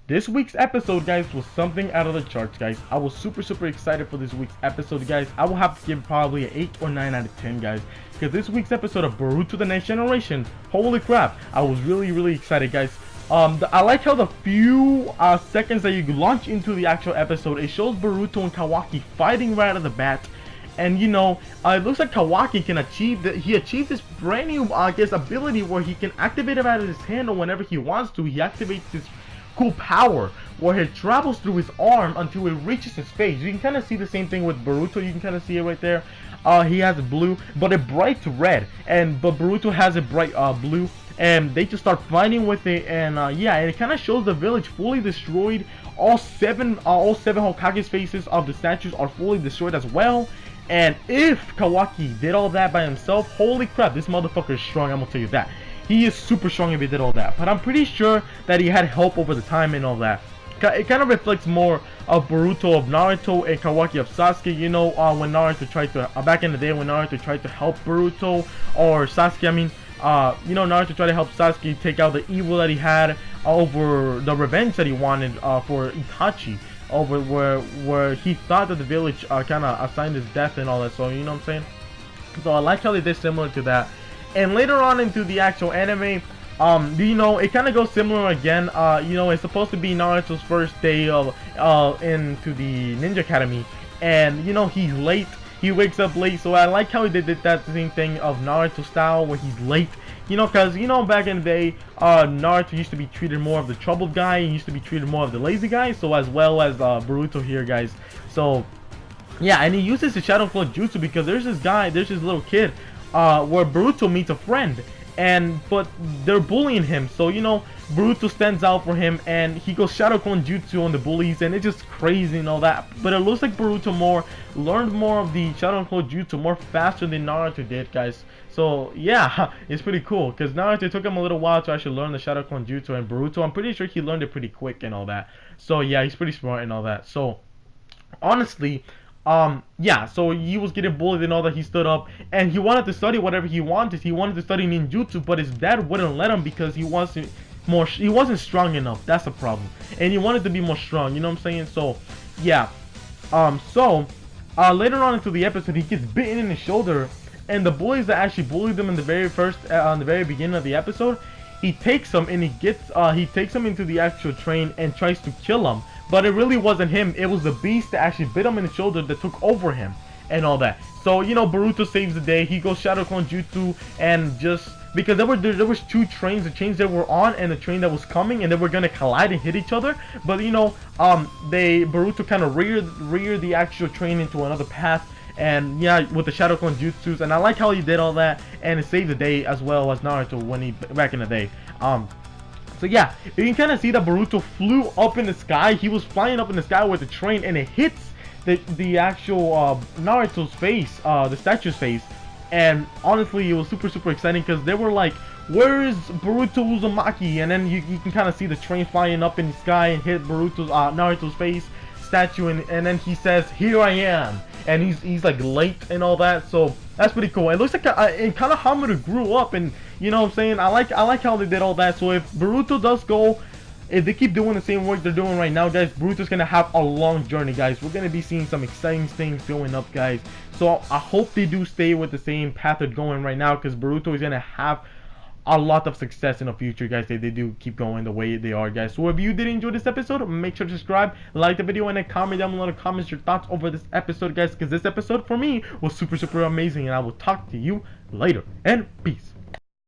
This week's episode, guys, was something out of the charts, guys. I was super excited for this week's episode, guys. I will have to give probably an 8 or 9 out of 10, guys, because this week's episode of Boruto: The Next Generation, holy crap, I was really excited, guys. I like how the few seconds that you launch into the actual episode, it shows Boruto and Kawaki fighting right out of the bat. And you know, it looks like Kawaki can achieve that. He achieved this brand new, ability where he can activate it out of his hand, or whenever he wants to, he activates his cool power where it travels through his arm until it reaches his face. You can kind of see the same thing with Boruto. You can kind of see it right there. He has blue, but a bright red, but Boruto has a bright blue. And they just start fighting with it, and yeah, and it kind of shows the village fully destroyed. All seven Hokage's faces of the statues are fully destroyed as well. And if Kawaki did all that by himself, holy crap, this motherfucker is strong. I'm gonna tell you that. He is super strong if he did all that. But I'm pretty sure that he had help over the time and all that. It kind of reflects more of Boruto of Naruto and Kawaki of Sasuke. You know, when Naruto tried to, back in the day when Naruto tried to help Boruto, or Sasuke, I mean, you know, Naruto tried to help Sasuke take out the evil that he had over the revenge that he wanted for Itachi, over where he thought that the village kind of assigned his death and all that. So you know what I'm saying? So I like how they did similar to that. And later on into the actual anime, you know, it kind of goes similar again. You know, it's supposed to be Naruto's first day of into the Ninja Academy, and you know, he's late. He wakes up late, so I like how he did that same thing of Naruto style, where he's late. You know, cause you know, back in the day, Naruto used to be treated more of the troubled guy. He used to be treated more of the lazy guy. So as well as Boruto here, guys. So yeah, and he uses the Shadow Clone Jutsu because there's this little kid, where Boruto meets a friend, but they're bullying him. So you know, Boruto stands out for him, and he goes Shadow Clone Jutsu on the bullies, and it's just crazy and all that. But it looks like Boruto learned more of the Shadow Clone Jutsu more faster than Naruto did, guys. So yeah, it's pretty cool because Naruto took him a little while to actually learn the Shadow Clone Jutsu, and Boruto, I'm pretty sure he learned it pretty quick and all that. So yeah, he's pretty smart and all that. So honestly, yeah, so he was getting bullied and all that. He stood up and he wanted to study whatever he wanted. He wanted to study ninjutsu, but his dad wouldn't let him because he wasn't strong enough. That's the problem. And he wanted to be more strong, you know what I'm saying? So yeah, later on into the episode, he gets bitten in the shoulder, and the bullies that actually bullied him in the very beginning of the episode, he takes him and he takes him into the actual train and tries to kill him. But it really wasn't him. It was the beast that actually bit him in the shoulder that took over him and all that. So you know, Boruto saves the day. He goes Shadow Clone Jutsu, and just because there was two trains, the trains that were on and the train that was coming, and they were gonna collide and hit each other. But you know, Boruto kind of reared the actual train into another path. And yeah, with the Shadow Clone Jutsus, and I like how he did all that, and it saved the day as well as Naruto back in the day. So yeah, you can kind of see that Boruto flew up in the sky. He was flying up in the sky with the train, and it hits the actual Naruto's face, the statue's face. And honestly, it was super exciting because they were like, "Where is Boruto Uzumaki?" And then you can kind of see the train flying up in the sky and hit Naruto's face statue, and then he says, "Here I am." And he's like late and all that, so that's pretty cool. It looks like and kind of Hamura grew up, and you know what I'm saying. I like how they did all that. So if Boruto does go, if they keep doing the same work they're doing right now, guys, Boruto's gonna have a long journey, guys. We're gonna be seeing some exciting things going up, guys. So I hope they do stay with the same path they're going right now, because Boruto is gonna have a lot of success in the future, guys. They do keep going the way they are, guys. So if you did enjoy this episode, make sure to subscribe, like the video, and then comment down below in the comments your thoughts over this episode, guys, because this episode for me was super amazing. And I will talk to you later, and peace.